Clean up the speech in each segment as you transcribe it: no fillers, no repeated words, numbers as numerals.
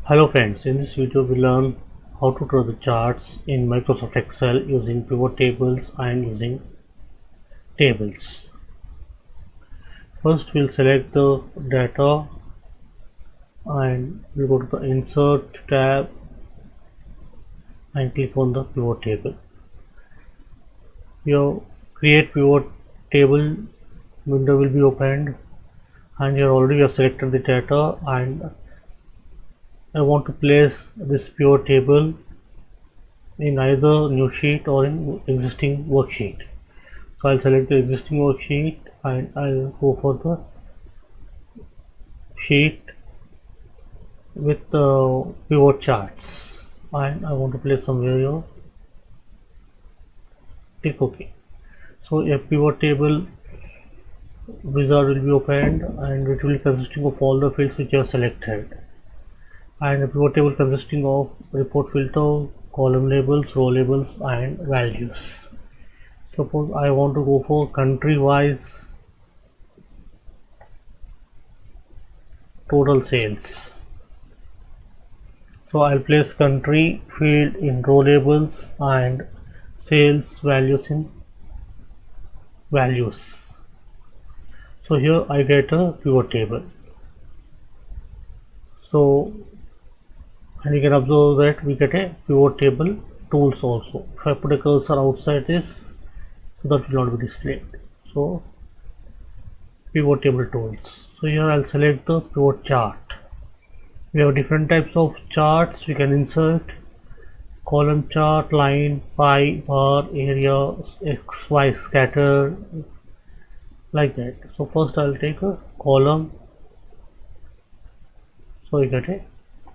Hello friends, in this video we learn how to draw the charts in Microsoft Excel using pivot tables and using tables. First we'll select the data and we'll go to the Insert tab and click on the pivot table. Your Create Pivot Table window will be opened and here already you have selected the data and I want to place this pivot table in either new sheet or in existing worksheet. So I'll select the existing worksheet and I'll go for the sheet with the pivot charts and I want to place somewhere here. Click OK. So a pivot table wizard will be opened and it will be consisting of all the fields which you have selected, and a pivot table consisting of report filter, column labels, row labels and values. Suppose I want to go for country wise total sales. So I'll place country field in row labels and sales values in values. So here I get a pivot table. So and you can observe that we get a pivot table tools also. If I put a cursor outside this, so that will not be displayed. So pivot table tools. So here I'll select the pivot chart. We have different types of charts we can insert: column chart, line, pie, bar, area, x, y, scatter, like that. So first I'll take a column. So you get a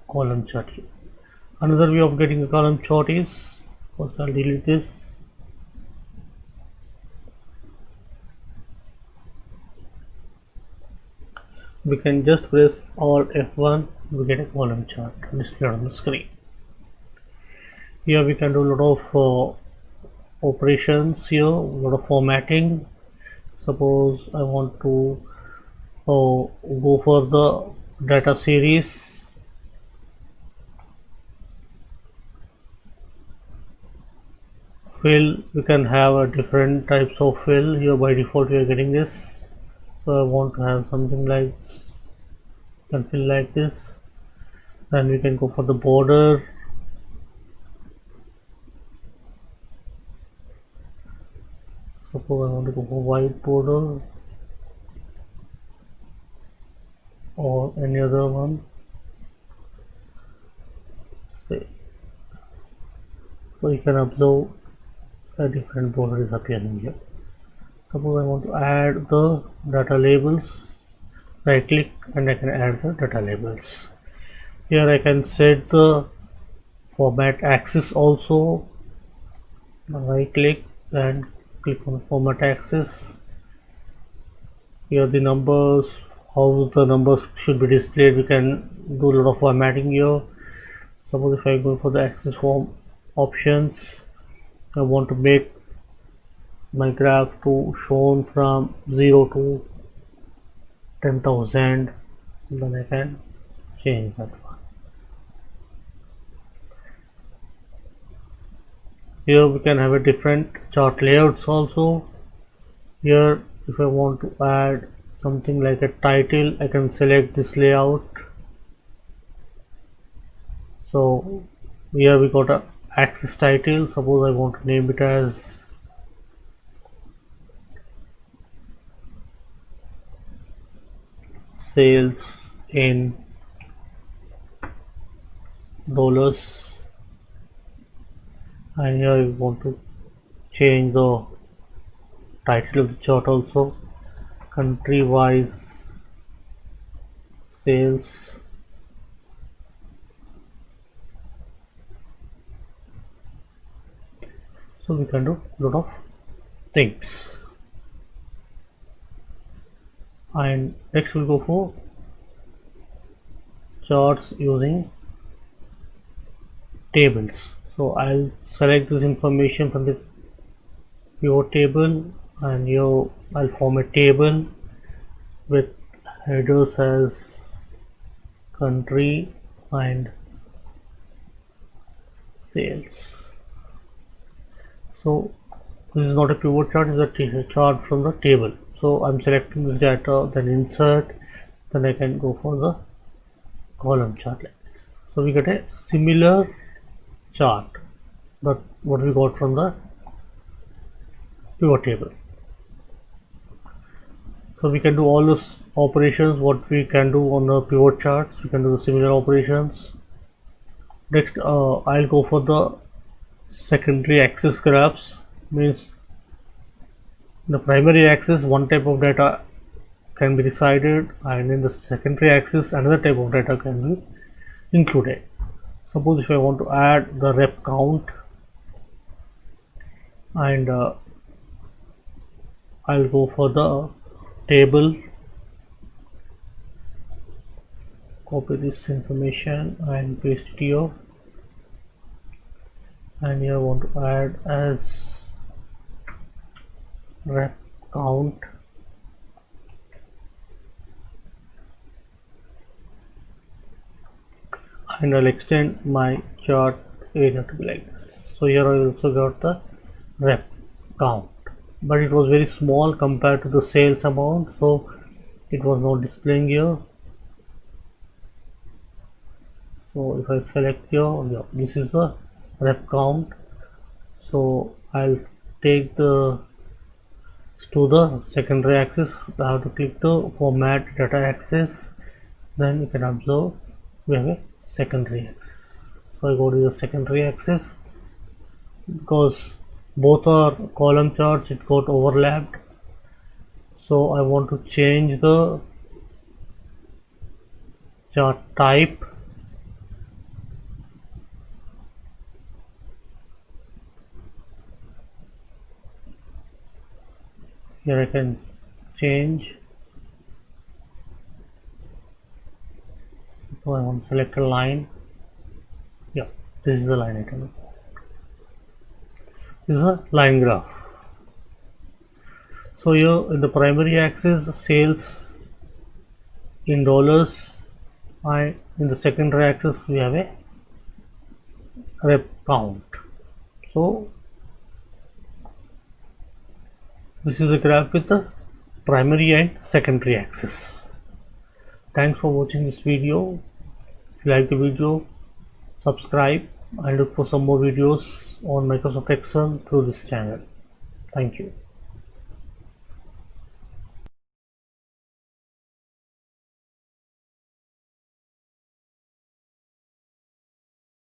column chart here. Another way of getting a column chart is, first I'll delete this. We can just press Alt F1, we get a column chart displayed on the screen. Here we can do a lot of operations here, a lot of formatting. Suppose I want to go for the data series. Fill, we can have a different types of fill. Here by default we are getting this. So I want to have something like, can fill like this. Then we can go for the border. Suppose I want to go for white border or any other one. Say. So you can observe a different border is appearing here. Suppose I want to add the data labels. Right click and I can add the data labels. Here I can set the format axis also. Right click and click on format axis. Here the numbers, how the numbers should be displayed, we can do a lot of formatting here. Suppose if I go for the axis form options, I want to make my graph to shown from 0 to 10,000, then I can change that one. Here we can have a different chart layouts also. Here if I want to add something like a title, I can select this layout. So here we got a axis title. Suppose I want to name it as sales in dollars, and here I want to change the title of the chart also, country wise sales. So we can do a lot of things. And next we'll go for charts using tables. So I'll select this information from the pivot table and here I'll form a table with headers as country and sales. So this is not a pivot chart, it's a chart from the table. So I'm selecting this data, then insert, then I can go for the column chart like this. So we get a similar chart that what we got from the pivot table. So we can do all those operations what we can do on the pivot charts. We can do the similar operations. Next, I'll go for the secondary axis graphs. Means the primary axis one type of data can be decided, and in the secondary axis another type of data can be included. Suppose if I want to add the rep count, and I'll go for the table, copy this information and paste it here, and here I want to add as rep count, and I'll extend my chart area to be like this. So here I also got the rep count, but it was very small compared to the sales amount, so it was not displaying here. So if I select here, yeah, this is the rep count. So I'll take the to the secondary axis. I have to click the format data axis, then you can observe we have a secondary axis. So I go to the secondary axis. Because both are column charts, it got overlapped, so I want to change the chart type. Here I can change. So I want to select a line. Yeah, this is the line item. This is a line graph. So here in the primary axis, sales in dollars, and in the secondary axis we have a rep count. So this is a graph with the primary and secondary axis. Thanks for watching this video. If you like the video, subscribe and look for some more videos on Microsoft Excel through this channel. Thank you.